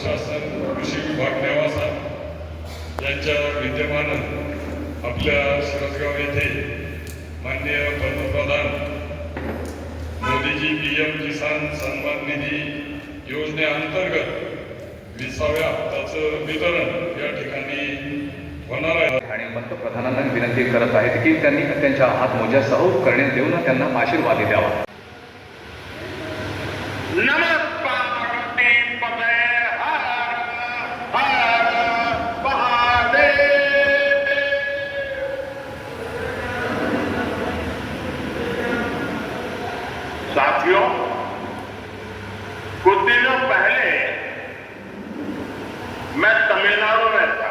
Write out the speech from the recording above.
शासन कृषी विभाग नेवासा यांच्या विद्यमानं आपल्या सरसगाव येथे माननीय पंतप्रधान मोदीजी PM किसान सन्मान निधी योजनेअंतर्गत 20व्या हप्त्याचं वितरण या ठिकाणी होणार आहे आणि पंतप्रधानांना विनंती करत आहेत की त्यांनी त्यांच्या हातमोज्यासह करणे देऊन त्यांना आशीर्वाद द्यावा. साथियों, कुछ दिनों पहले मैं तमिलनाडु में